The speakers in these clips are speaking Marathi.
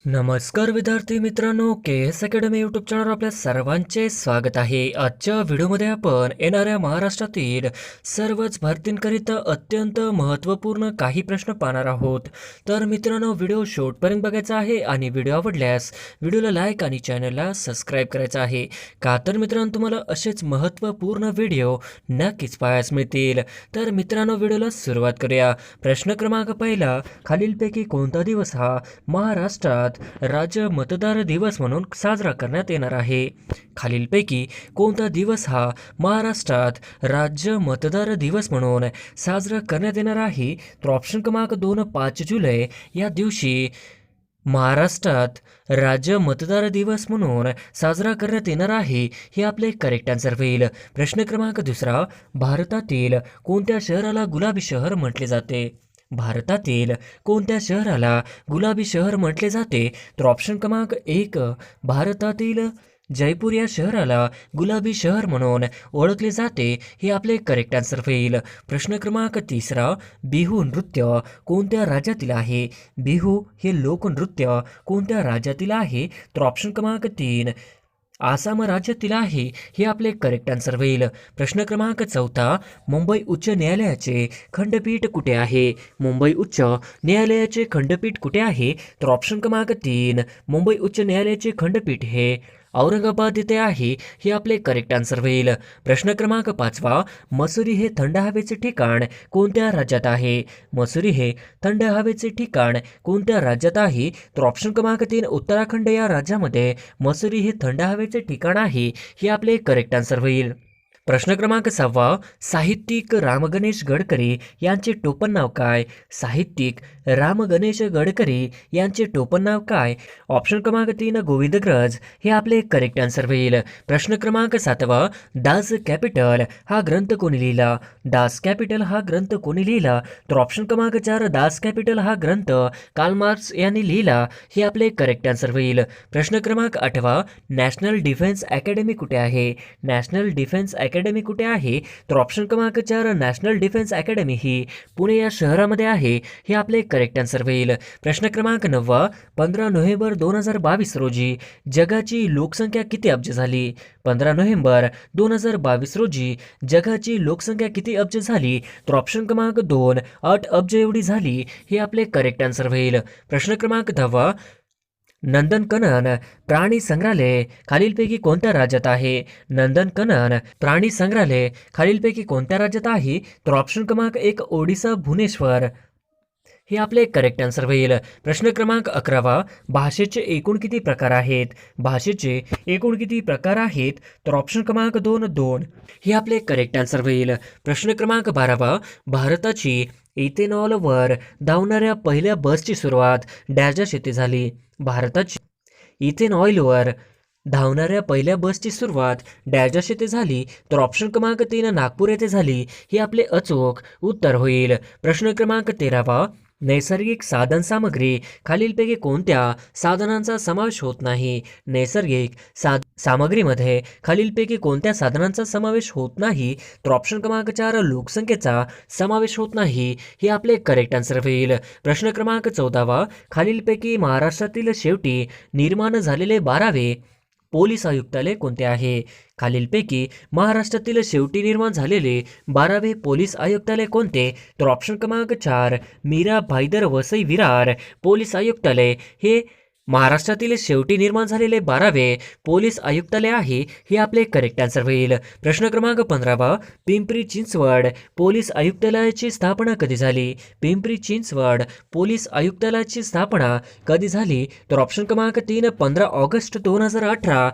नमस्कार विद्यार्थी मित्रांनो, के एस अकॅडमी यूट्यूब चॅनलवर आपल्या सर्वांचे स्वागत आहे. आजच्या व्हिडिओमध्ये आपण येणाऱ्या महाराष्ट्रातील सर्वच भरतींकरिता अत्यंत महत्त्वपूर्ण काही प्रश्न पाहणार आहोत. तर मित्रांनो, व्हिडिओ शेवटपर्यंत बघायचा आहे आणि व्हिडिओ आवडल्यास व्हिडिओला लाईक आणि चॅनलला सबस्क्राईब करायचं आहे. का तर मित्रांनो, तुम्हाला असेच महत्त्वपूर्ण व्हिडिओ नक्कीच पाहायला मिळतील. तर मित्रांनो, व्हिडिओला सुरुवात करूया. प्रश्न क्रमांक पहिला, खालीलपैकी कोणता दिवस हा महाराष्ट्रात राज्य मतदार दिवस म्हणून साजरा करण्यात येणार आहे? खालीलपैकी कोणता दिवस हा महाराष्ट्रात राज्य मतदार दिवस म्हणून साजरा करण्यात येणार आहे? तर ऑप्शन क्रमांक 2 5 जुलै या दिवशी महाराष्ट्रात राज्य मतदार दिवस म्हणून साजरा करण्यात येणार आहे, हे आपले करेक्ट आन्सर होईल. प्रश्न क्रमांक दुसरा, भारतातील कोणत्या शहराला गुलाबी शहर म्हटले जाते? भारतातील कोणत्या शहराला गुलाबी शहर म्हटले जाते? तर ऑप्शन क्रमांक 1 भारतातील जयपूर या शहराला गुलाबी शहर म्हणून ओळखले जाते, हे आपले करेक्ट आन्सर होईल. प्रश्न क्रमांक तिसरा, बिहू नृत्य कोणत्या राज्यातील आहे? बिहू हे लोकनृत्य कोणत्या राज्यातील आहे? तर ऑप्शन क्रमांक 3 आसाम राज्यातील आहे, हे आपले करेक्ट आन्सर होईल. प्रश्न क्रमांक चौथा, मुंबई उच्च न्यायालयाचे खंडपीठ कुठे आहे? मुंबई उच्च न्यायालयाचे खंडपीठ कुठे आहे? तर ऑप्शन क्रमांक 3 मुंबई उच्च न्यायालयाचे खंडपीठ हे औरंगाबाद येथे आहे, हे आपले करेक्ट आन्सर होईल. प्रश्न क्रमांक पाचवा, मसुरी हे थंड हवेचे ठिकाण कोणत्या राज्यात आहे? मसुरी हे थंड हवेचे ठिकाण कोणत्या राज्यात आहे? तर ऑप्शन क्रमांक 3 उत्तराखंड या राज्यामध्ये मसुरी हे थंड हवेचे ठिकाण आहे, हे आपले करेक्ट आन्सर होईल. प्रश्न क्रमांक 6, साहित्यिक रामगणेश गडकरी यांचे टोपण नाव काय? साहित्यिक रामगणेश गडकरी यांचे टोपण नाव काय? ऑप्शन क्रमांक 3 गोविंदग्रज, हे आपले करेक्ट आन्सर होईल. प्रश्न क्रमांक 7, दास कॅपिटल हा ग्रंथ कोणी लिहिला? दास कॅपिटल हा ग्रंथ कोणी लिहिला? तर ऑप्शन क्रमांक 4 दास कॅपिटल हा ग्रंथ कार्ल मार्क्स यांनी लिहिला, हे आपले करेक्ट आन्सर होईल. प्रश्न क्रमांक 8, नॅशनल डिफेन्स अकॅडमी कुठे आहे? नॅशनल डिफेन्स अकॅडमी कुठे आहे? तर ऑप्शन क्रमांक 4 नॅशनल डिफेन्स अकॅडमी ही पुणे या शहरामध्ये आहे, हे आपले करेक्ट आन्सर होईल. प्रश्न क्रमांक 9, 15 नोव्हेंबर 2022 रोजी जगाची लोकसंख्या किती अब्ज झाली? 15 नोव्हेंबर 2022 रोजी जगाची लोकसंख्या किती अब्ज झाली? तर ऑप्शन क्रमांक 2 8 अब्ज एवढी झाली, हे आपले करेक्ट आन्सर होईल. प्रश्न क्रमांक 10, नंदनकनन प्राणी संग्रहालय खालीलपैकी कोणत्या राज्यात आहे? नंदनकनन प्राणी संग्रहालय खालीलपैकी कोणत्या राज्यात आहे? तर ऑप्शन क्रमांक 1 ओडिसा भुवनेश्वर, हे आपले करेक्ट आन्सर होईल. प्रश्न क्रमांक 11, भाषेचे एकूण किती प्रकार आहेत? भाषेचे एकूण किती प्रकार आहेत? तर ऑप्शन क्रमांक 2 2, हे आपले करेक्ट आन्सर होईल. प्रश्न क्रमांक 12, भारताची इथेनॉलवर धावणाऱ्या पहिल्या बसची सुरुवात डॅश येथे झाली? भारताची इथेनॉलवर धावणाऱ्या पहिल्या बसची सुरुवात डॅश येथे झाली? तर ऑप्शन क्रमांक 3 नागपूर येथे झाली, हे आपले अचूक उत्तर होईल. प्रश्न क्रमांक 13, नैसर्गिक साधन सामग्री खालीलपैकी कोणत्या साधनांचा समावेश होत नाही? नैसर्गिक सामग्रीमध्ये खालीलपैकी कोणत्या साधनांचा समावेश होत नाही? तर ऑप्शन क्रमांक 4 लोकसंख्येचा समावेश होत नाही, हे आपले करेक्ट आन्सर होईल. प्रश्न क्रमांक 14, खालीलपैकी महाराष्ट्रातील शेवटी निर्माण झालेले 12वे पोलीस आयुक्तालय कोणते आहे? खालीलपैकी महाराष्ट्रातील शेवटी निर्माण झालेले 12वे पोलीस आयुक्तालय कोणते? तर ऑप्शन क्रमांक 4 मीरा भाईदर वसई विरार पोलीस आयुक्तालय हे महाराष्ट्रातील शेवटी निर्माण झालेले 12वे पोलीस आयुक्तालय आहे, हे आपले करेक्ट आन्सर होईल. प्रश्न क्रमांक 15, पिंपरी चिंचवड पोलीस आयुक्तालयाची स्थापना कधी झाली? पिंपरी चिंचवड पोलीस आयुक्तालयाची स्थापना कधी झाली? तर ऑप्शन क्रमांक 3 15 ऑगस्ट 2018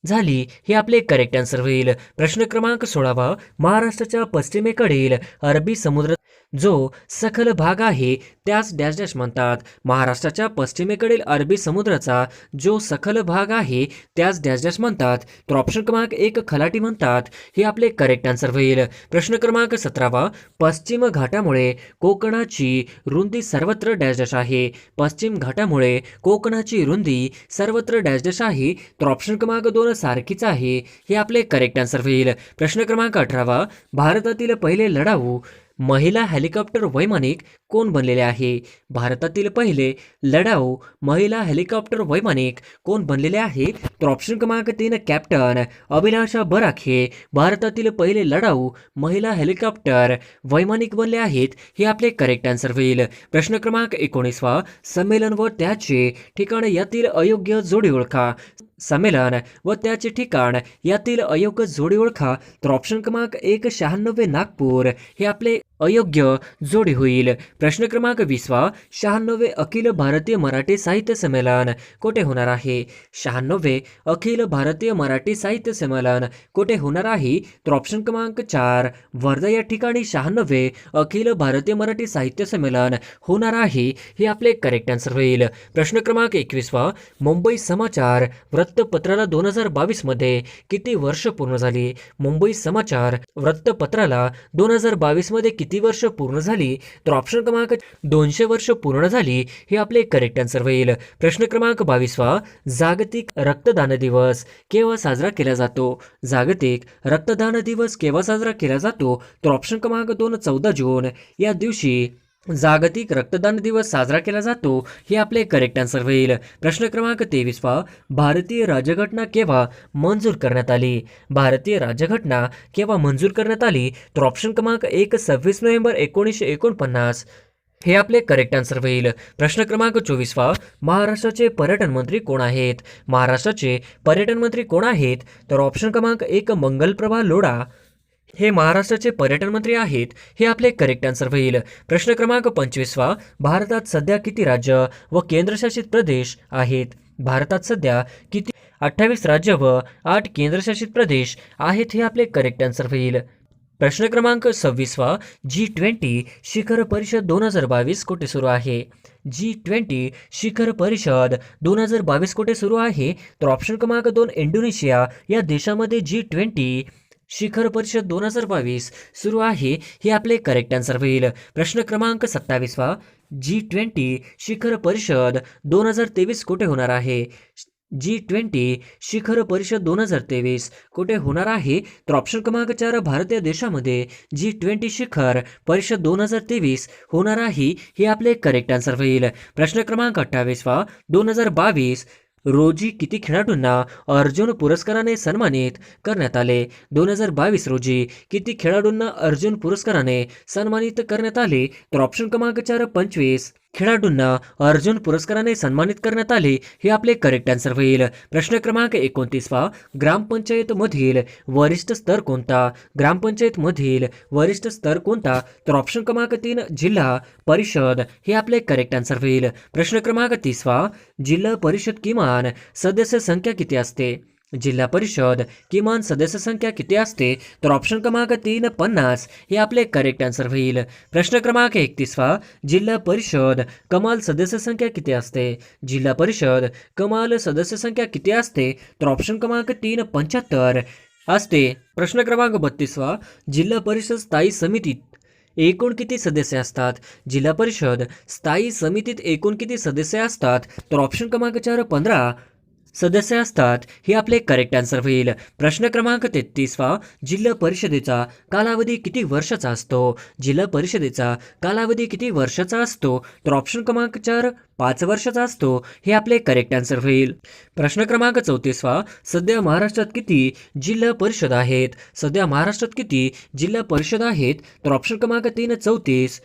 झाली, हे आपले करेक्ट आन्सर होईल. प्रश्न क्रमांक 16, महाराष्ट्राच्या पश्चिमेकडील अरबी समुद्र जो सखल भाग आहे त्यास डॅश डॅश म्हणतात? महाराष्ट्राच्या पश्चिमेकडील अरबी समुद्राचा जो सखल भाग आहे त्यास डॅश डॅश म्हणतात? तर ऑप्शन क्रमांक 1 खलाटी म्हणतात, हे आपले करेक्ट आन्सर होईल. प्रश्न क्रमांक 17, पश्चिम घाटामुळे कोकणाची रुंदी सर्वत्र डॅश डॅश आहे? पश्चिम घाटामुळे कोकणाची रुंदी सर्वत्र डॅश डॅश आहे? तर ऑप्शन क्रमांक 2 सारखीच आहे, हे आपले करेक्ट आन्सर होईल. प्रश्न क्रमांक 18, भारतातील पहिले लढाऊ महिला हेलिकॉप्टर वैमानिक कोण बनलेले आहे? भारतातील पहिले लढाऊ महिला हेलिकॉप्टर वैमानिक कोण बनलेले आहे? तर ऑप्शन क्रमांक 3 कॅप्टन अभिलाषा बराक हे भारतातील पहिले लढाऊ महिला हेलिकॉप्टर वैमानिक बनले आहेत. हे आपले करेक्ट आन्सर होईल. प्रश्न क्रमांक 19 संमेलन व त्याचे ठिकाण यातील अयोग्य जोडी ओळखा. संमेलन व त्याचे ठिकाण यातील अयोग्य जोडी ओळखा. तर ऑप्शन क्रमांक 1 96 नागपूर हे आपले अयोग्य जोडी होईल. प्रश्न क्रमांक 20 96 अखिल भारतीय मराठी साहित्य संमेलन कोठे होणार आहे? 96 अखिल भारतीय मराठी साहित्य संमेलन कोठे होणार आहे? तर ऑप्शन क्रमांक 4 वर्धा या ठिकाणी 96 अखिल भारतीय मराठी साहित्य संमेलन होणार आहे. हे आपले करेक्ट आन्सर होईल. प्रश्न क्रमांक 21 मुंबई समाचार वृत्तपत्राला 2022 मध्ये किती वर्ष पूर्ण झाली? मुंबई समाचार वृत्तपत्राला 2022 मध्ये किती वर्ष पूर्ण झाली? तर ऑप्शन क्रमांक 200 वर्ष पूर्ण झाली. हे आपले करेक्ट आन्सर होईल. प्रश्न क्रमांक 22 जागतिक रक्तदान दिवस केव्हा साजरा केला जातो? जागतिक रक्तदान दिवस केव्हा साजरा केला जातो? तर ऑप्शन क्रमांक 2 14 जून या दिवशी जागतिक रक्तदान दिवस साजरा केला जातो. हे आपले करेक्ट आन्सर होईल. प्रश्न क्रमांक 23 भारतीय राज्यघटना केव्हा मंजूर करण्यात आली? भारतीय राज्यघटना केव्हा मंजूर करण्यात आली? तर ऑप्शन क्रमांक 1 26 नोव्हेंबर 1949 हे आपले करेक्ट आन्सर होईल. प्रश्न क्रमांक 24 महाराष्ट्राचे पर्यटन मंत्री कोण आहेत? महाराष्ट्राचे पर्यटन मंत्री कोण आहेत? तर ऑप्शन क्रमांक 1 मंगलप्रभा लोढा हे महाराष्ट्राचे पर्यटन मंत्री आहेत. हे आपले करेक्ट आन्सर होईल. प्रश्न क्रमांक 25 भारतात सध्या किती राज्य व केंद्रशासित प्रदेश आहेत? भारतात सध्या किती 28 राज्य व 8 केंद्रशासित प्रदेश आहेत. हे आपले करेक्ट आन्सर होईल. प्रश्न क्रमांक 26 G20 शिखर परिषद 2022 कुठे सुरू आहे? G20 शिखर परिषद 2022 कुठे सुरू आहे? तर ऑप्शन क्रमांक 2 इंडोनेशिया या देशामध्ये G20 शिखर परिषद 2022 सुरू आहे. हे आपले करेक्ट आन्सर होईल. प्रश्न क्रमांक 27 G20 शिखर परिषद 2023 कुठे होणार आहे? G20 शिखर परिषद 2023 कुठे होणार आहे? तर ऑप्शन क्रमांक 4 भारतीय देशामध्ये G20 शिखर परिषद 2023 होणार आहे. हे आपले करेक्ट आन्सर होईल. प्रश्न क्रमांक 28 2022 रोजी किती खेळाडूंना अर्जुन पुरस्काराने सन्मानित करण्यात आले? 2022 रोजी किती खेळाडूंना अर्जुन पुरस्काराने सन्मानित करण्यात आले? तर ऑप्शन क्रमांक 4 25 खेळाडूंना अर्जुन पुरस्काराने सन्मानित करण्यात आले. हे आपले करेक्ट आन्सर होईल. प्रश्न क्रमांक 29 ग्रामपंचायत मधील वरिष्ठ स्तर कोणता? ग्रामपंचायत मधील वरिष्ठ स्तर कोणता? तर ऑप्शन क्रमांक 3 जिल्हा परिषद हे आपले करेक्ट आन्सर होईल. प्रश्न क्रमांक 30 जिल्हा परिषद किमान सदस्य संख्या किती असते? जिल्हा परिषद किमान सदस्य संख्या किती असते? तर ऑप्शन क्रमांक 3 50 हे आपले करेक्ट आन्सर होईल. प्रश्न क्रमांक 31 जिल्हा परिषद कमाल सदस्य संख्या किती असते? जिल्हा परिषद कमाल सदस्य संख्या किती असते? तर ऑप्शन क्रमांक 3 75 असते. प्रश्न क्रमांक 32 जिल्हा परिषद स्थायी समितीत एकूण किती सदस्य असतात? जिल्हा परिषद स्थायी समितीत एकूण किती सदस्य असतात? तर ऑप्शन क्रमांक 4 15 सदस्य असतात. हे आपले करेक्ट आन्सर होईल. प्रश्न क्रमांक 33 जिल्हा परिषदेचा कालावधी किती वर्षाचा असतो? जिल्हा परिषदेचा कालावधी किती वर्षाचा असतो? तर ऑप्शन क्रमांक 4 5 वर्षाचा असतो. हे आपले करेक्ट आन्सर होईल. प्रश्न क्रमांक 34 सध्या महाराष्ट्रात किती जिल्हा परिषद आहेत? सध्या महाराष्ट्रात किती जिल्हा परिषद आहेत? तर ऑप्शन क्रमांक 3 34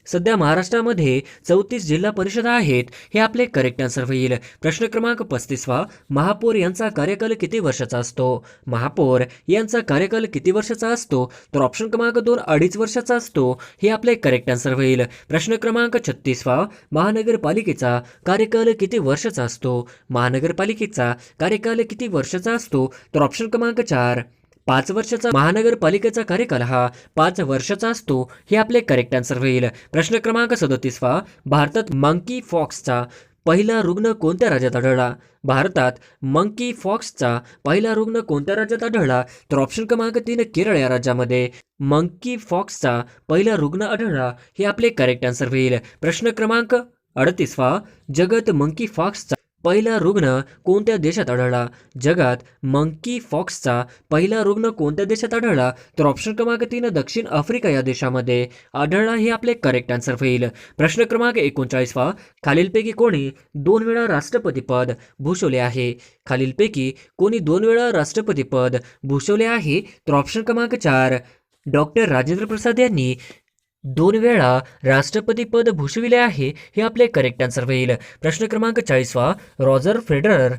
सध्या महाराष्ट्रामध्ये 34 जिल्हा परिषद आहेत. हे आपले करेक्ट आन्सर होईल. प्रश्न क्रमांक 35 महापौर यांचा कार्यकाल किती वर्षाचा असतो? महापौर यांचा कार्यकाल किती वर्षाचा असतो? तर ऑप्शन क्रमांक 2 2.5 वर्षाचा असतो. हे आपले करेक्ट आन्सर होईल. प्रश्न क्रमांक 36 महानगरपालिकेचा कार्यकाल किती वर्षाचा असतो? महानगरपालिकेचा कार्यकाल किती वर्षाचा असतो? तर ऑप्शन क्रमांक 4 5 वर्षाचा महानगरपालिकेचा कार्यकाल हा 5 वर्षाचा असतो. हे आपले करेक्ट आन्सर होईल. प्रश्न क्रमांक 37 भारतात मंकी फॉक्सचा पहिला रुग्ण कोणत्या राज्यात आढळला? भारतात मंकी फॉक्सचा पहिला रुग्ण कोणत्या राज्यात आढळला? तर ऑप्शन क्रमांक 3 केरळ या राज्यामध्ये मंकी फॉक्सचा पहिला रुग्ण आढळला. हे आपले करेक्ट आन्सर होईल. प्रश्न क्रमांक 38 जगात मंकी फॉक्सचा पहिला रुग्ण कोणत्या देशात आढळला? जगात मंकी फॉक्सचा पहिला रुग्ण कोणत्या देशात आढळला? तर ऑप्शन क्रमांक 3 दक्षिण आफ्रिका या देशामध्ये आढळला. हे आपले करेक्ट आन्सर होईल. प्रश्न क्रमांक 39 खालीलपैकी कोणी 2 वेळा राष्ट्रपती पद भूषवले आहे? खालीलपैकी कोणी 2 वेळा राष्ट्रपती पद भूषवले आहे? तर ऑप्शन क्रमांक 4 डॉक्टर राजेंद्र प्रसाद यांनी 2 वेळा राष्ट्रपती पद भूषविले आहे. हे आपले करेक्ट आन्सर होईल. प्रश्न क्रमांक 40 रॉजर फेडरर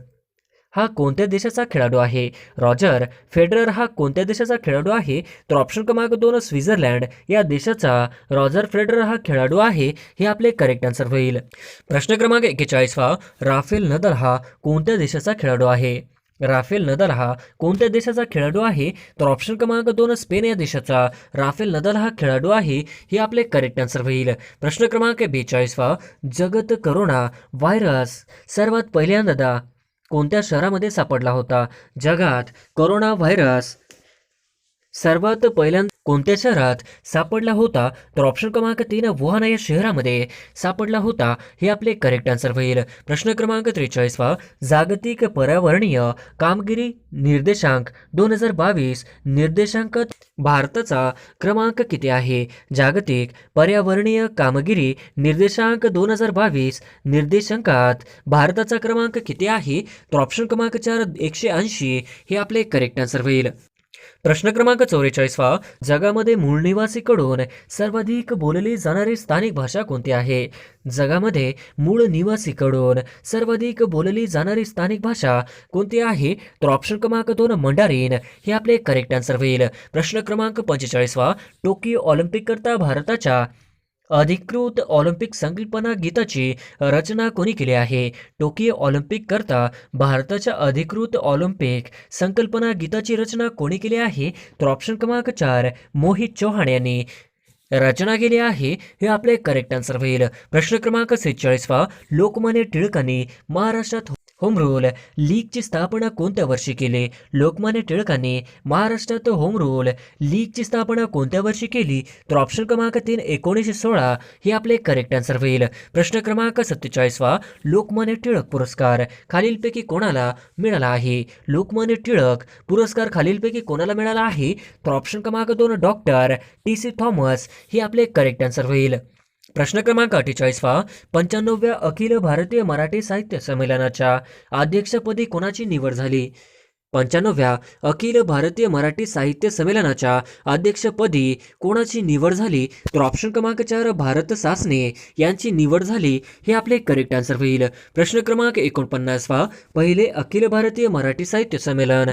हा कोणत्या देशाचा खेळाडू आहे? रॉजर फेडरर हा कोणत्या देशाचा खेळाडू आहे? तर ऑप्शन क्रमांक 2 स्वित्झर्लंड या देशाचा रॉजर फेडरर हा खेळाडू आहे. हे आपले करेक्ट आन्सर होईल. प्रश्न क्रमांक 41 राफेल नदाल हा कोणत्या देशाचा खेळाडू आहे? राफेल नदाल हा कोणत्या देशाचा खेळाडू आहे? तर ऑप्शन क्रमांक 2 स्पेन या देशाचा राफेल नदाल हा खेळाडू आहे. हे आपले करेक्ट आन्सर होईल. प्रश्न क्रमांक 42 जगत करोना व्हायरस सर्वात पहिल्यांदा कोणत्या शहरामध्ये सापडला होता? जगात कोरोना व्हायरस सर्वात पहिल्यांदा कोणत्या शहरात सापडला होता? तर ऑप्शन क्रमांक 3 वुहान या शहरामध्ये सापडला होता. हे आपले करेक्ट आन्सर होईल. प्रश्न क्रमांक 43 जागतिक पर्यावरणीय कामगिरी निर्देशांक 2022 निर्देशांकात भारताचा क्रमांक किती आहे? जागतिक पर्यावरणीय कामगिरी निर्देशांक 2022 निर्देशांकात भारताचा क्रमांक किती आहे? तर ऑप्शन क्रमांक 4 180 हे आपले करेक्ट आन्सर होईल. प्रश्न क्रमांक 44 जगामध्ये मूळ निवासीकडून सर्वाधिक बोलली जाणारी स्थानिक भाषा कोणती आहे? जगामध्ये मूळ निवासीकडून सर्वाधिक बोलली जाणारी स्थानिक भाषा कोणती आहे? तर ऑप्शन क्रमांक 2 मंडारीन हे आपले करेक्ट आन्सर होईल. प्रश्न क्रमांक 45 टोकियो ऑलिम्पिक करता भारताच्या अधिकृत ऑलिम्पिक संकल्पना गीताची रचना कोणी केली आहे? टोकियो ऑलिम्पिक करता भारताच्या अधिकृत ऑलिम्पिक संकल्पना गीताची रचना कोणी केली आहे? तर ऑप्शन क्रमांक 4 मोहित चौहान यांनी रचना केली आहे. हे आपले करेक्ट आन्सर होईल. प्रश्न क्रमांक 46 लोकमान्य टिळकांनी महाराष्ट्रात होम रूल लीगची स्थापना कोणत्या वर्षी केली? लोकमान्य टिळकांनी महाराष्ट्रात होम रूल लीगची स्थापना कोणत्या वर्षी केली? तर ऑप्शन क्रमांक 3 1916 हे आपले करेक्ट आन्सर होईल. प्रश्न क्रमांक 47 लोकमान्य टिळक पुरस्कार खालीलपैकी कोणाला मिळाला आहे? लोकमान्य टिळक पुरस्कार खालीलपैकी कोणाला मिळाला आहे? तर ऑप्शन क्रमांक 2 डॉक्टर TC थॉमस हे आपले करेक्ट आन्सर होईल. प्रश्न क्रमांक 48 95व्या अखिल भारतीय मराठी साहित्य संमेलनाच्या अध्यक्षपदी कोणाची निवड झाली? 95व्या अखिल भारतीय मराठी साहित्य संमेलनाच्या अध्यक्षपदी कोणाची निवड झाली? तर ऑप्शन क्रमांक 4 भारत सासने यांची निवड झाली. हे आपले करेक्ट आन्सर होईल. प्रश्न क्रमांक 49 पहिले अखिल भारतीय मराठी साहित्य संमेलन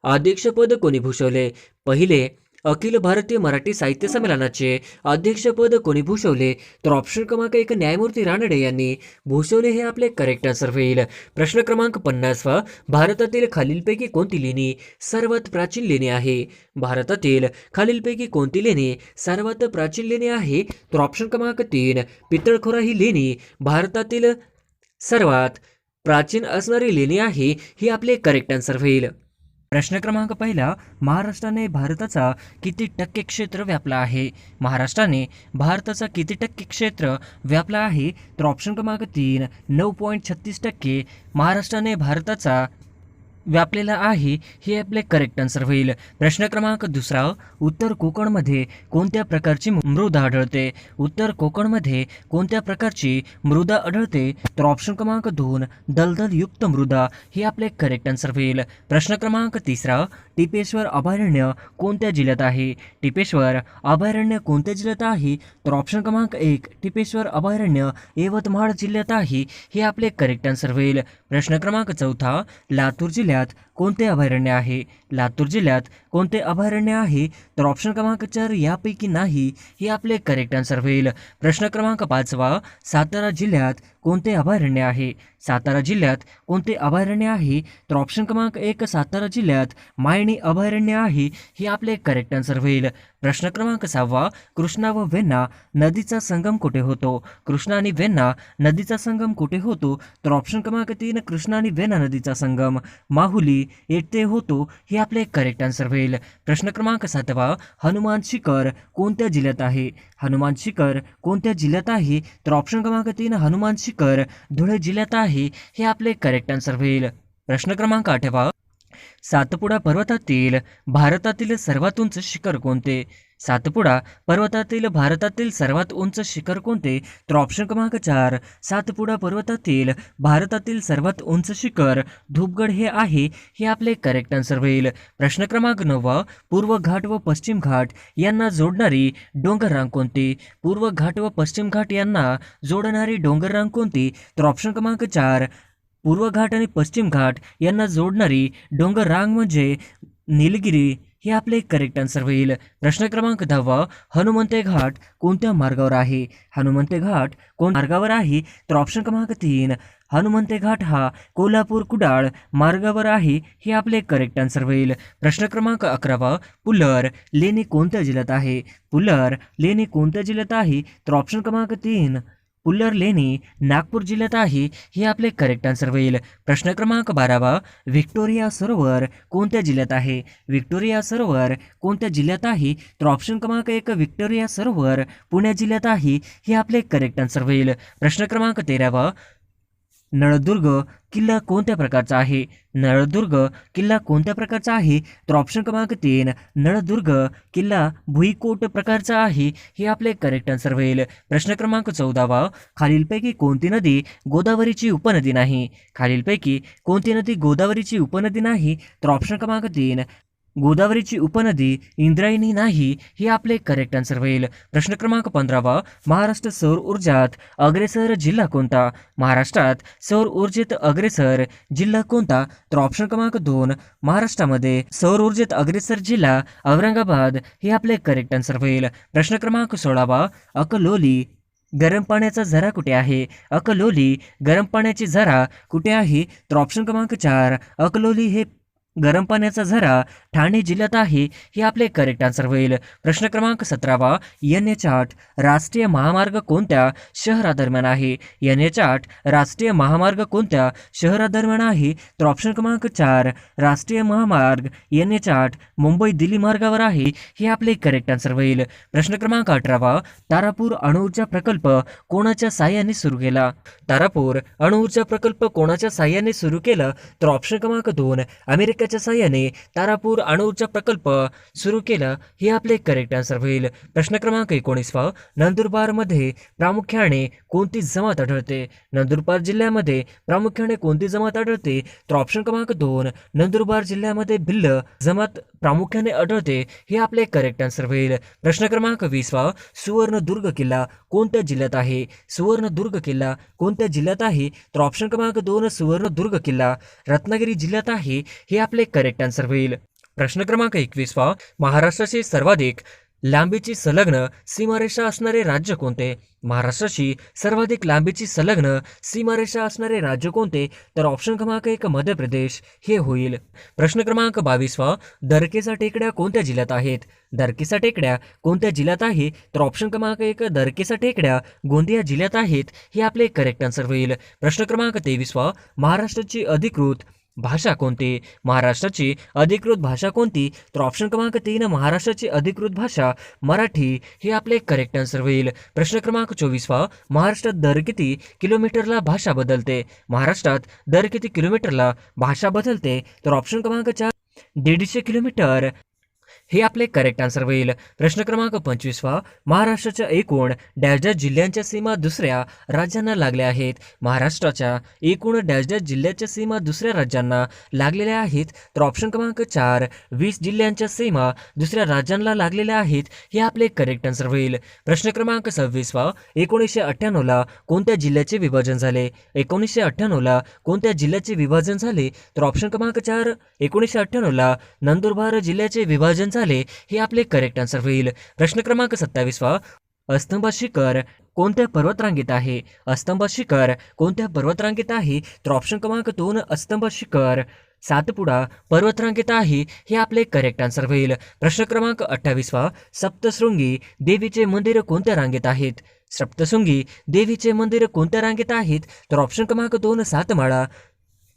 अध्यक्षपद कोणी भूषवले? पहिले अखिल भारतीय मराठी साहित्य संमेलनाचे अध्यक्षपद कोणी भूषवले? तर ऑप्शन क्रमांक 1 न्यायमूर्ती रानडे यांनी भूषवले. हे आपले करेक्ट आन्सर होईल. प्रश्न क्रमांक 50 भारतातील खालीलपैकी कोणती लेणी सर्वात प्राचीन लेणी आहे? भारतातील खालीलपैकी कोणती लेणी सर्वात प्राचीन लेणी आहे? तर ऑप्शन क्रमांक 3 पितळखोरा ही लेणी भारतातील सर्वात प्राचीन असणारी लेणी आहे. ही आपले करेक्ट आन्सर होईल. प्रश्न क्रमांक 1 महाराष्ट्राने भारताचा किती टक्के क्षेत्र व्यापला आहे? महाराष्ट्राने भारताचा किती टक्के क्षेत्र व्यापला आहे? तर ऑप्शन क्रमांक 3 9.36% महाराष्ट्राने भारताचा व्यापलेला आहे. हे आपले करेक्ट आन्सर होईल. प्रश्न क्रमांक 2 उत्तर कोकणमध्ये कोणत्या प्रकारची मृदा आढळते? उत्तर कोकणमध्ये कोणत्या प्रकारची मृदा आढळते? तर ऑप्शन क्रमांक 2 दलदलयुक्त मृदा. हे आपले करेक्ट आन्सर होईल. प्रश्न क्रमांक 3 टिपेश्वर अभयारण्य कोणत्या जिल्ह्यात आहे? टिपेश्वर अभयारण्य कोणत्या जिल्ह्यात आहे? तर ऑप्शन क्रमांक 1 टिपेश्वर अभयारण्य यवतमाळ जिल्ह्यात आहे. हे आपले करेक्ट आन्सर होईल. प्रश्न क्रमांक 4 लातूर जिल्ह्यात कोणते अभयारण्य आहे? लातूर जिल्ह्यात कोणते अभयारण्य आहे? तर ऑप्शन क्रमांक 4 यापैकी नाही. हे आपले करेक्ट आन्सर होईल. प्रश्न क्रमांक 5 सातारा जिल्ह्यात कोणते अभयारण्य आहे? सातारा जिल्ह्यात कोणते अभयारण्य आहे? तर ऑप्शन क्रमांक 1 सातारा जिल्ह्यात मायणी अभयारण्य आहे. हे आपले करेक्ट आन्सर होईल. प्रश्न क्रमांक 6 कृष्णा व वेण्णा नदीचा संगम कुठे होतो? कृष्णा आणि वेण्णा नदीचा संगम कुठे होतो? तर ऑप्शन क्रमांक 3 कृष्णा आणि वेण्णा नदीचा संगम माहुली येथे होतो हे आपले करेक्ट आन्सर होईल. प्रश्न क्रमांक 7 हनुमान शिखर कोणत्या जिल्ह्यात आहे? हनुमान शिखर कोणत्या जिल्ह्यात आहे? तर ऑप्शन क्रमांक 3 हनुमान शिखर धुळे जिल्ह्यात आहे हे आपले करेक्ट आन्सर होईल. प्रश्न क्रमांक 8 सातपुडा पर्वतातील भारतातील सर्वात उंच शिखर कोणते? सातपुडा पर्वतातील भारतातील सर्वात उंच शिखर कोणते? तर ऑप्शन क्रमांक 4 सातपुडा पर्वतातील भारतातील सर्वात उंच शिखर धूपगड हे आहे हे आपले करेक्ट आन्सर होईल. प्रश्न क्रमांक 9 पूर्व घाट व पश्चिम घाट यांना जोडणारी डोंगर रांग कोणती? पूर्व घाट व पश्चिम घाट यांना जोडणारी डोंगर रांग कोणती? तर ऑप्शन क्रमांक 4 पूर्व घाट आणि पश्चिम घाट यांना जोडणारी डोंगर रांग म्हणजे निलगिरी हे आपले करेक्ट आन्सर होईल. प्रश्न क्रमांक 10 हनुमंते घाट कोणत्या मार्गावर आहे? हनुमंते घाट कोण मार्गावर आहे? तर ऑप्शन क्रमांक 3 हनुमंते घाट हा कोल्हापूर कुडाळ मार्गावर आहे हे आपले करेक्ट आन्सर होईल. प्रश्न क्रमांक 11 पुलर लेणी कोणत्या जिल्ह्यात आहे? पुलर लेणी कोणत्या जिल्ह्यात आहे? तर ऑप्शन क्रमांक 3 पुल्लर लेणी नागपूर जिल्ह्यात आहे हे आपले करेक्ट आन्सर होईल. प्रश्न क्रमांक 12 व्हिक्टोरिया सरोवर कोणत्या जिल्ह्यात आहे? व्हिक्टोरिया सरोवर कोणत्या जिल्ह्यात आहे? तर ऑप्शन क्रमांक 1 व्हिक्टोरिया सरोवर पुणे जिल्ह्यात आहे हे आपले करेक्ट आन्सर होईल. प्रश्न क्रमांक 13 नळदुर्ग किल्ला कोणत्या प्रकारचा आहे? नळदुर्ग किल्ला कोणत्या प्रकारचा आहे? तर ऑप्शन क्रमांक 3 नळदुर्ग किल्ला भुईकोट प्रकारचा आहे हे आपले करेक्ट आन्सर होईल. प्रश्न क्रमांक 14 खालीलपैकी कोणती नदी गोदावरीची उपनदी नाही? खालीलपैकी कोणती नदी गोदावरीची उपनदी नाही? तर ऑप्शन क्रमांक 3 गोदावरीची उपनदी इंद्रायणी नाही हे आपले करेक्ट आन्सर होईल. प्रश्न क्रमांक 15 महाराष्ट्र सौर ऊर्जात अग्रेसर जिल्हा कोणता? महाराष्ट्रात सौर ऊर्जेत अग्रेसर जिल्हा कोणता? तर ऑप्शन क्रमांक 2 महाराष्ट्रामध्ये सौर ऊर्जेत अग्रेसर जिल्हा औरंगाबाद हे आपले करेक्ट आन्सर होईल. प्रश्न क्रमांक 16 अकलोली गरम पाण्याचा झरा कुठे आहे? अकलोली गरम पाण्याची झरा कुठे आहे? तर ऑप्शन क्रमांक 4 अकलोली हे गरम पाण्याचा झरा ठाणे जिल्ह्यात आहे हे आपले करेक्ट आन्सर होईल. प्रश्न क्रमांक 17 NH8 राष्ट्रीय महामार्ग कोणत्या शहरादरम्यान आहे? NH8 राष्ट्रीय महामार्ग कोणत्या शहरादरम्यान आहे? तर ऑप्शन क्रमांक 4 राष्ट्रीय महामार्ग NH8 मुंबई दिल्ली मार्गावर आहे हे आपले करेक्ट आन्सर होईल. प्रश्न क्रमांक 18 तारापूर अणुऊर्जा प्रकल्प कोणाच्या साहाय्याने सुरू केला? तारापूर अणुऊर्जा प्रकल्प कोणाच्या साहाय्याने सुरू केला? तर ऑप्शन क्रमांक 2 अमेरिकेच्या साहाय्याने तारापूर अणुऊर्जा प्रकल्प सुरू केला हे आपले करेक्ट आन्सर होईल. प्रश्न क्रमांक 19 नंदुरबारमध्ये प्रामुख्याने कोणती जमात आढळते? नंदुरबार जिल्ह्यामध्ये प्रामुख्याने कोणती जमात आढळते? तर ऑप्शन क्रमांक 2 नंदुरबार जिल्ह्यामध्ये भिल्ल जमात प्रामुख्याने आढळते हे आपले करेक्ट आन्सर होईल. प्रश्न क्रमांक 20 सुवर्णदुर्ग किल्ला कोणत्या जिल्ह्यात आहे? सुवर्णदुर्ग किल्ला कोणत्या जिल्ह्यात आहे? तर ऑप्शन क्रमांक 2 सुवर्णदुर्ग किल्ला रत्नागिरी जिल्ह्यात आहे हे आपले करेक्ट आन्सर होईल. प्रश्न क्रमांक 21 महाराष्ट्राची सर्वाधिक लांबीची संलग्न सीमारेषा असणारे राज्य कोणते? महाराष्ट्राची सर्वाधिक लांबीची संलग्न सीमारेषा असणारे राज्य कोणते? तर ऑप्शन क्रमांक 1 मध्य प्रदेश हे होईल. प्रश्न क्रमांक 22 दरकेचा टेकड्या कोणत्या जिल्ह्यात आहेत? दरकेचा टेकड्या कोणत्या जिल्ह्यात आहे? तर ऑप्शन क्रमांक 1 दरकेचा टेकड्या गोंदिया जिल्ह्यात आहेत हे आपले करेक्ट आन्सर होईल. प्रश्न क्रमांक 23 महाराष्ट्राची अधिकृत भाषा कोणती? महाराष्ट्राची अधिकृत भाषा कोणती? तर ऑप्शन क्रमांक 3 महाराष्ट्राची अधिकृत भाषा मराठी हे आपले करेक्ट आन्सर होईल. प्रश्न क्रमांक 24 महाराष्ट्रात दर किती किलोमीटरला भाषा बदलते? महाराष्ट्रात दर किती किलोमीटरला भाषा बदलते? तर ऑप्शन क्रमांक 4 150 किलोमीटर हे आपले करेक्ट आन्सर होईल. प्रश्न क्रमांक 25 महाराष्ट्राच्या एकूण डॅश डॅश जिल्ह्यांच्या सीमा दुसऱ्या राज्यांना लागल्या आहेत? महाराष्ट्राच्या एकूण डॅश डॅश जिल्ह्याच्या सीमा दुसऱ्या राज्यांना लागलेल्या आहेत? तर ऑप्शन क्रमांक 4 20 जिल्ह्यांच्या सीमा दुसऱ्या राज्यांना लागलेल्या आहेत हे आपले करेक्ट आन्सर होईल. प्रश्न क्रमांक 26 1998 कोणत्या जिल्ह्याचे विभाजन झाले? 1998 कोणत्या जिल्ह्याचे विभाजन झाले? तर ऑप्शन क्रमांक 4 1998 नंदुरबार जिल्ह्याचे विभाजन झाले हे आपले करेक्ट आन्सर होईल. प्रश्न क्रमांक 27 अस्तंबा शिखर कोणत्या पर्वतरांगेत आहे? अस्तंबा शिखर कोणत्या पर्वतरांगेत आहे? तर ऑप्शन क्रमांक 2 अस्तंबा शिखर सातपुडा पर्वतरांगेत आहे हे आपले करेक्ट आन्सर होईल. प्रश्न क्रमांक 28 सप्तशृंगी देवीचे मंदिर कोणत्या रांगेत आहेत? सप्तशृंगी देवीचे मंदिर कोणत्या रांगेत आहेत? तर ऑप्शन क्रमांक 2 सातमाळा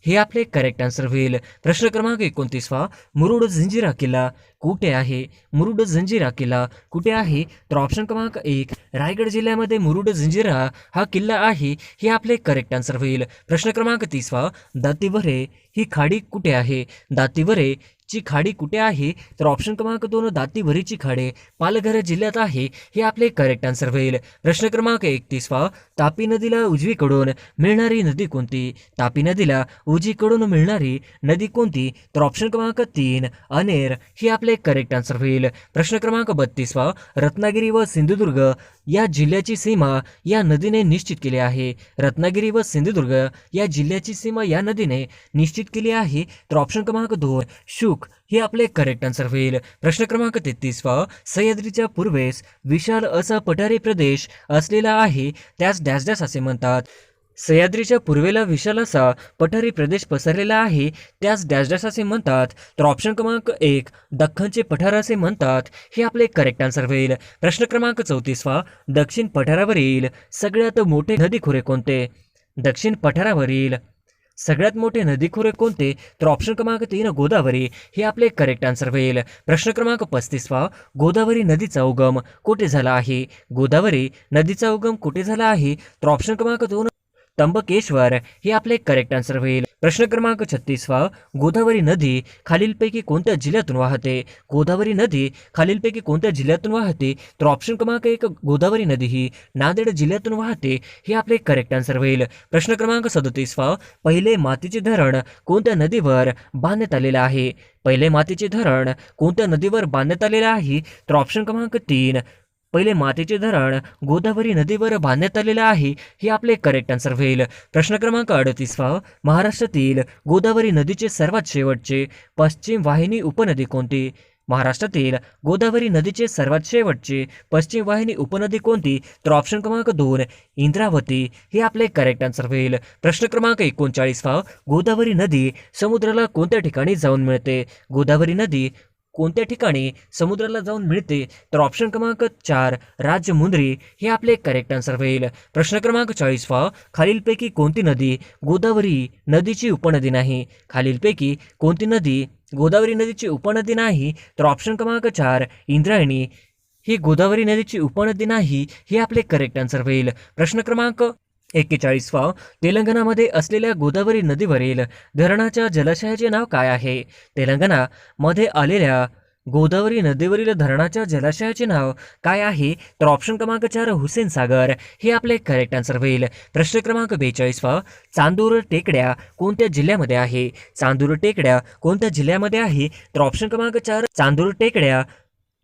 हे आपले करेक्ट आन्सर होईल. प्रश्न क्रमांक 29 मुरुड जंजिरा किल्ला कुठे आहे? मुरुड जंजिरा किल्ला कुठे आहे? तर ऑप्शन क्रमांक 1 रायगड जिल्ह्यामध्ये मुरुड जंजिरा हा किल्ला आहे. हे आपले करेक्ट आन्सर होईल. प्रश्न क्रमांक 30 दातीवरे ही खाडी कुठे आहे? दातीवरे ची खाडी कुठे आहे? तर ऑप्शन क्रमांक 2 दातीवरीची खाडी पालघर जिल्ह्यात आहे. हे आपले करेक्ट आन्सर होईल. प्रश्न क्रमांक 31 तापी नदीला उजवीकडून मिळणारी नदी कोणती? तापी नदीला उजवीकडून मिळणारी नदी कोणती? तर ऑप्शन क्रमांक 3 अनेर हे आपले करेक्ट आन्सर होईल. प्रश्न क्रमांक 32 रत्नागिरी व सिंधुदुर्ग या जिल्ह्याची सीमा या नदीने निश्चित केली आहे. रत्नागिरी व सिंधुदुर्ग या जिल्ह्याची सीमा या नदीने निश्चित केली आहे. तर ऑप्शन क्रमांक 2 शुक हे आपले करेक्ट आन्सर होईल. प्रश्न क्रमांक 33 सह्याद्रीच्या पूर्वेस विशाल असा पठारी प्रदेश असलेला आहे, त्यास डॅश डॅश असे म्हणतात. सह्याद्रीच्या पूर्वेला विशाल असा पठारी प्रदेश पसरलेला आहे, त्यास डॅश डॅश असे म्हणतात. तर ऑप्शन क्रमांक 1 दख्खनचे पठार असे म्हणतात. हे आपले करेक्ट आन्सर होईल. प्रश्न क्रमांक 34 दक्षिण पठारावरील सगळ्यात मोठे नदीखोरे कोणते? दक्षिण पठारावरील सगळ्यात मोठे नदीखोरे कोणते? तर ऑप्शन क्रमांक 3 गोदावरी हे आपले करेक्ट आन्सर होईल. प्रश्न क्रमांक 35 गोदावरी नदीचा उगम कुठे झाला आहे? गोदावरी नदीचा उगम कुठे झाला आहे? तर ऑप्शन क्रमांक 2 त्र्यंबकेश्वर हे आपले करेक्ट आन्सर होईल. प्रश्न क्रमांक 36 गोदावरी नदी खालीलपैकी कोणत्या जिल्ह्यातून वाहते? गोदावरी नदी खालीलपैकी कोणत्या जिल्ह्यातून वाहते? तर ऑप्शन क्रमांक 1 गोदावरी नदी ही नांदेड जिल्ह्यातून वाहते. हे आपले करेक्ट आन्सर होईल. प्रश्न क्रमांक 37 पहिले मातीचे धरण कोणत्या नदीवर बांधण्यात आलेले आहे? पहिले मातीचे धरण कोणत्या नदीवर बांधण्यात आलेले आहे? तर ऑप्शन क्रमांक 3 पहिले मातीचे धरण गोदावरी नदीवर बांधण्यात आलेले आहे. हे आपले करेक्ट आन्सर होईल. प्रश्न क्रमांक 38 महाराष्ट्रातील गोदावरी नदीचे सर्वात शेवटचे पश्चिम वाहिनी उपनदी कोणती? महाराष्ट्रातील गोदावरी नदीचे सर्वात शेवटचे पश्चिम वाहिनी उपनदी कोणती? तर ऑप्शन क्रमांक 2 इंद्रावती हे आपले करेक्ट आन्सर होईल. प्रश्न क्रमांक 39 गोदावरी नदी समुद्राला कोणत्या ठिकाणी जाऊन मिळते? गोदावरी नदी कोणत्या ठिकाणी समुद्राला जाऊन मिळते? तर ऑप्शन क्रमांक 4 राजमुंद्री हे आपले करेक्ट आन्सर होईल. प्रश्न क्रमांक 40 खालीलपैकी कोणती नदी गोदावरी नदीची उपनदी नाही? खालीलपैकी कोणती नदी गोदावरी नदीची उपनदी नाही? तर ऑप्शन क्रमांक 4 इंद्रायणी ही गोदावरी नदीची उपनदी नाही. हे आपले करेक्ट आन्सर होईल. प्रश्न क्रमांक 41 तेलंगणामध्ये असलेल्या गोदावरी नदीवरील धरणाच्या जलाशयाचे नाव काय आहे? तेलंगणामध्ये आलेल्या गोदावरी नदीवरील धरणाच्या जलाशयाचे नाव काय आहे? तर ऑप्शन क्रमांक 4 हुसेन सागर हे आपले करेक्ट आन्सर होईल. प्रश्न क्रमांक 42 चांदूर टेकड्या कोणत्या जिल्ह्यामध्ये आहे? चांदूर टेकड्या कोणत्या जिल्ह्यामध्ये आहे? तर ऑप्शन क्रमांक 4 चांदूर टेकड्या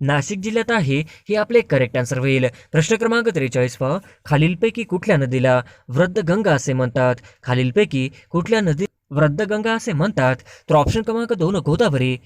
नाशिक जिल्ह्यात आहे. हे आपले करेक्ट आन्सर होईल. प्रश्न क्रमांक 43 खालीलपैकी कुठल्या नदीला वृद्धगंगा असे म्हणतात? खालीलपैकी कुठल्या नदी वृद्धगंगा असे म्हणतात? तर ऑप्शन क्रमांक 2 गोदावरी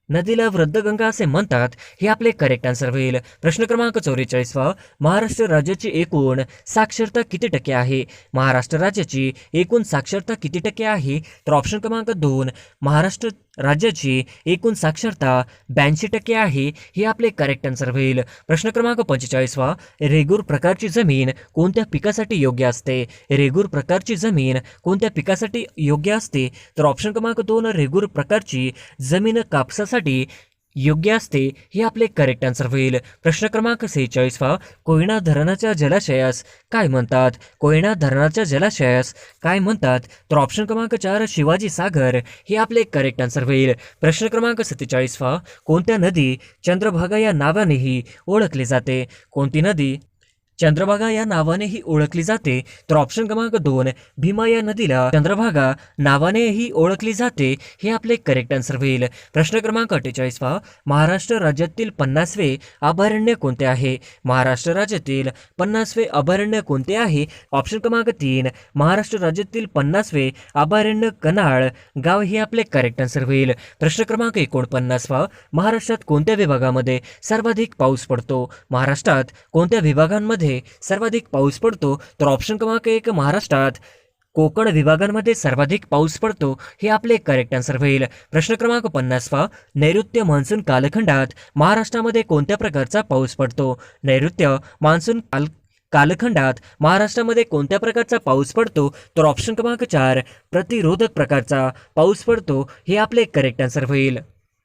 नदीला वृद्धगंगा असे म्हणतात. हे आपले करेक्ट आन्सर होईल. प्रश्न क्रमांक 44 महाराष्ट्र राज्याची एकूण साक्षरता किती टक्के आहे? महाराष्ट्र राज्याची एकूण साक्षरता किती टक्के आहे? तर ऑप्शन क्रमांक 2 महाराष्ट्र राज्याची एकूण साक्षरता 82% आहे. हे आपले करेक्ट आन्सर होईल. प्रश्न क्रमांक 45 रेगूर प्रकारची जमीन कोणत्या पिकासाठी योग्य असते? रेगूर प्रकारची जमीन कोणत्या पिकासाठी योग्य असते? तर ऑप्शन क्रमांक 2 रेगूर प्रकारची जमीन कापसासाठी योग्य असते. हे आपले करेक्ट आन्सर होईल. प्रश्न क्रमांक 46 कोयना धरणाच्या जलाशयास काय म्हणतात? कोयना धरणाच्या जलाशयास काय म्हणतात? तर ऑप्शन क्रमांक 4 शिवाजी सागर हे आपले करेक्ट आन्सर होईल. प्रश्न क्रमांक 47 कोणत्या नदी चंद्रभागा या नावानेही ओळखली जाते? कोणती नदी चंद्रभागा या नावानेही ओळखली जाते? तर ऑप्शन क्रमांक 2 भीमा या नदीला चंद्रभागा नावानेही ओळखली जाते. हे आपले करेक्ट आन्सर होईल. प्रश्न क्रमांक 48 महाराष्ट्र राज्यातील 50वे अभयारण्य कोणते आहे? महाराष्ट्र राज्यातील 50वे अभयारण्य कोणते आहे? ऑप्शन क्रमांक 3 महाराष्ट्र राज्यातील 50वे अभयारण्य कनाळ गाव हे आपले करेक्ट आन्सर होईल. प्रश्न क्रमांक 49 महाराष्ट्रात कोणत्या विभागामध्ये सर्वाधिक पाऊस पडतो? महाराष्ट्रात कोणत्या विभागांमध्ये सर्वाधिक पाऊस पडतो? तर ऑप्शन क्रमांक 1 महाराष्ट्रात कोकण विभागांमध्ये सर्वाधिक पाऊस पडतो. हे आपले करेक्ट आन्सर होईल. प्रश्न क्रमांक 50 नैऋत्य मान्सून कालखंडात महाराष्ट्रामध्ये कोणत्या प्रकारचा पाऊस पडतो? नैऋत्य मान्सून कालखंडात महाराष्ट्रामध्ये कोणत्या प्रकारचा पाऊस पडतो? तर ऑप्शन क्रमांक 4 प्रतिरोधक प्रकारचा पाऊस पडतो हे आपले करेक्ट आन्सर होईल.